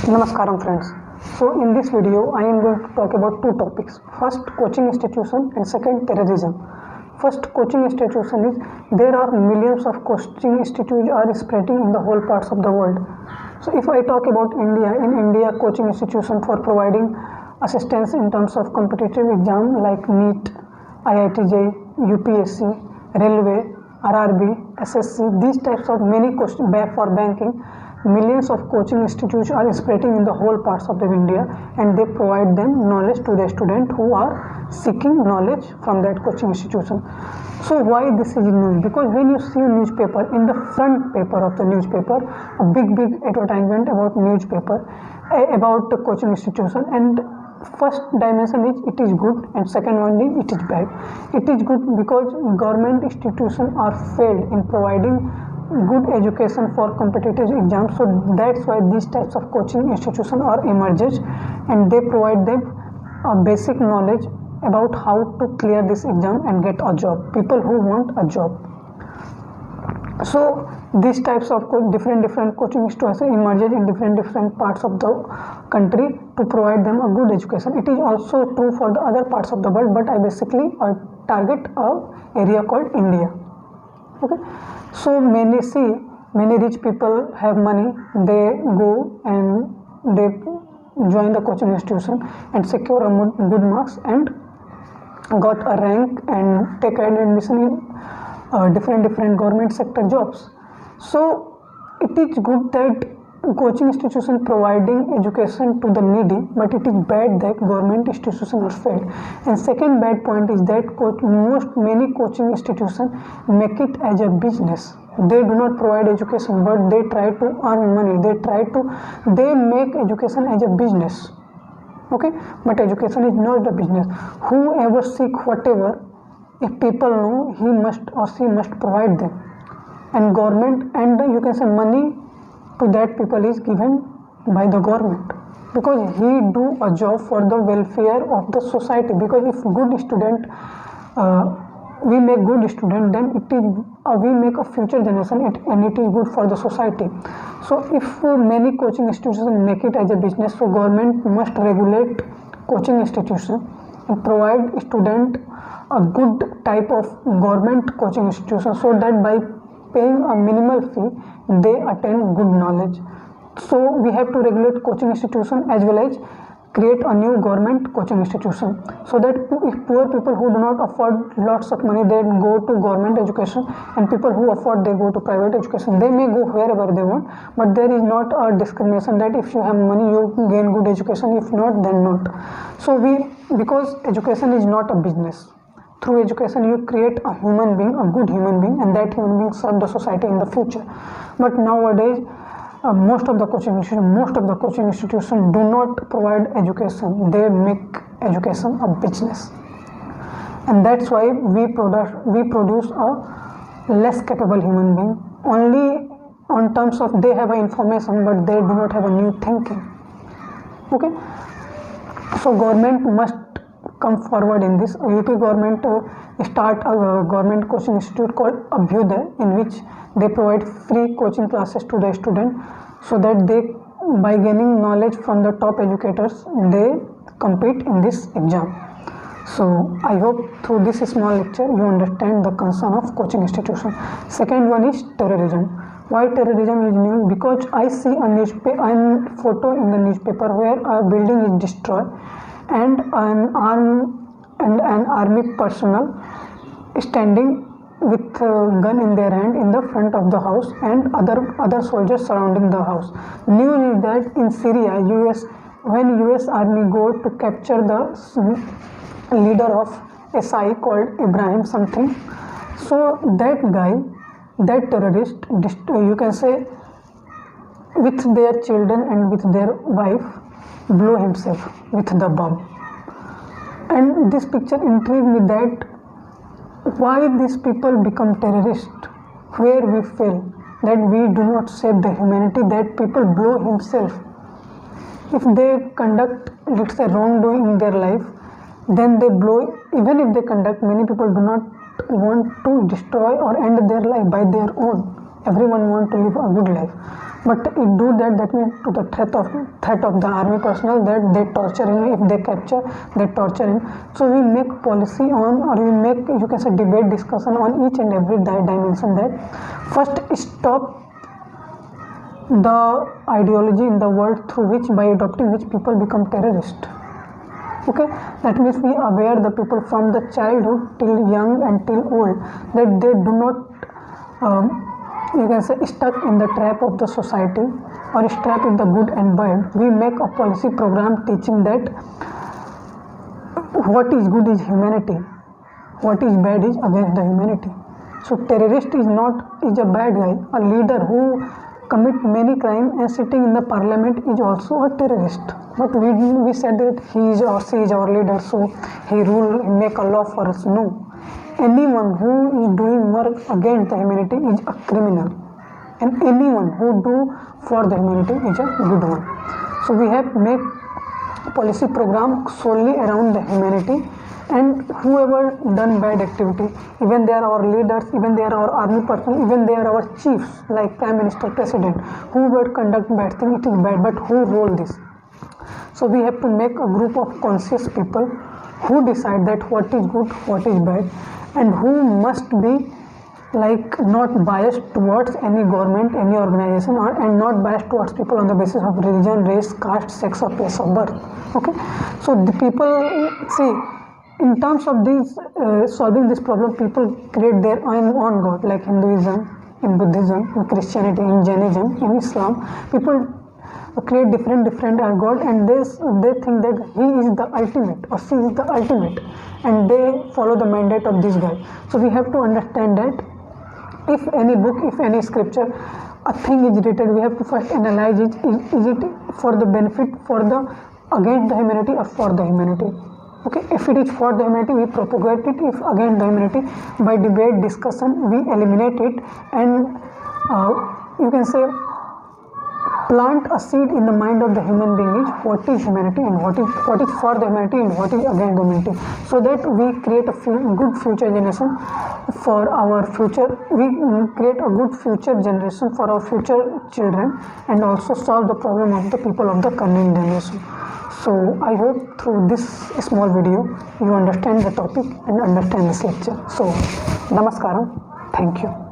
Namaskaram friends. So in this video I am going to talk about two topics. First, coaching institution, and second, terrorism. First, coaching institution is there are millions of coaching institutes are spreading in the whole parts of the world. So if I talk about India, in India coaching institution for providing assistance in terms of competitive exam like NEET, IIT-JEE, UPSC, Railway, RRB, SSC, these types of many questions for banking. Millions of coaching institutes are spreading in the whole parts of the India, and they provide them knowledge to the student who are seeking knowledge from that coaching institution. So why this is news? Because when you see newspaper, in the front paper of the newspaper, a big advertisement about newspaper about the coaching institution, and first dimension is it is good, and second one is it is bad. It is good because government institutions are failed in providing good education for competitive exams, so that's why these types of coaching institutions are emerges, and they provide them a basic knowledge about how to clear this exam and get a job, people who want a job. So these types of different coaching institutions emerges in different parts of the country to provide them a good education. It is also true for the other parts of the world, but I basically target a area called India. Okay, so many rich people have money, they go and they join the coaching institution and secure a good marks and got a rank and take admission in different government sector jobs. So it is good that coaching institution providing education to the needy, but it is bad that government institutions are failed. And second bad point is that many coaching institutions make it as a business. They do not provide education, but they try to earn money. They make education as a business. Okay, but education is not a business. Whoever seek whatever, if people know, he must or she must provide them. And government, and you can say money to that people is given by the government, because he do a job for the welfare of the society. Because if good student, we make good student, then it is we make a future generation, and it is good for the society. So if many coaching institutions make it as a business, so government must regulate coaching institution and provide student a good type of government coaching institution, so that by paying a minimal fee they attain good knowledge. So we have to regulate coaching institution as well as create a new government coaching institution, so that if poor people who do not afford lots of money, they go to government education, and people who afford, they go to private education. They may go wherever they want, but there is not a discrimination that if you have money you gain good education, if not then not. So because education is not a business, through education you create a human being, a good human being, and that human being serve the society in the future. But nowadays most of the coaching institutions do not provide education. They make education a business, and that's why we produce a less capable human being. Only on terms of they have information, but they do not have a new thinking. Okay, so government must come forward in this. UP government start a government coaching institute called Abhyuday, in which they provide free coaching classes to the student, so that they, by gaining knowledge from the top educators, they compete in this exam. So I hope through this small lecture you understand the concern of coaching institution. Second one is terrorism. Why terrorism is new? Because I see a photo in the newspaper where a building is destroyed, and an army personnel standing with a gun in their hand in the front of the house, and other soldiers surrounding the house. News is that in Syria, when US army go to capture the leader of SI called Ibrahim something, so that guy, that terrorist, you can say, with their children and with their wife, blew himself with the bomb. And this picture intrigued me, that why these people become terrorists, where we fail, that we do not save the humanity, that people blow himself. If they conduct, let's say, wrongdoing in their life, then they blow. Even if they conduct, many people do not want to destroy or end their life by their own. Everyone wants to live a good life. but it do that means to the threat of the army personnel, that they torture him. If they capture, they torture him. So we make policy on, or we make, you can say, debate discussion on each and every dimension. That first, stop the ideology in the world through which, by adopting which, people become terrorists. Okay, that means we aware the people from the childhood till young and till old, that they do not you can say stuck in the trap of the society or stuck in the good and bad. We make a policy program teaching that what is good is humanity, what is bad is against the humanity. So terrorist is a bad guy. A leader who commit many crime and sitting in the parliament is also a terrorist. But we said that he is or she is our leader, so he make a law for us. No. Anyone who is doing work against the humanity is a criminal, and anyone who do for the humanity is a good one. So we have make policy program solely around the humanity, and whoever done bad activity, even they are our leaders, even they are our army personnel, even they are our chiefs like prime minister, president, whoever conduct bad thing, it is bad, but who rule this? So we have to make a group of conscious people who decide that what is good, what is bad, and who must be like not biased towards any government, any organization, and not biased towards people on the basis of religion, race, caste, sex, or place of birth. Okay, so the people, see, in terms of these solving this problem, people create their own god, like Hinduism, in Buddhism, in Christianity, in Jainism, in Islam. People create different god, and they think that he is the ultimate or she is the ultimate, and they follow the mandate of this guy. So we have to understand that if any book, if any scripture, a thing is written, we have to first analyze it. Is it for the benefit, for the against the humanity, or for the humanity? Okay, if it is for the humanity, we propagate it. If against the humanity, by debate, discussion, we eliminate it, and you can say plant a seed in the mind of the human being is what is humanity and what is for the humanity and what is against the humanity, so that we create a good future generation for our future. We create a good future generation for our future children, and also solve the problem of the people of the coming generation. So I hope through this small video you understand the topic and understand this lecture. So namaskaram, thank you.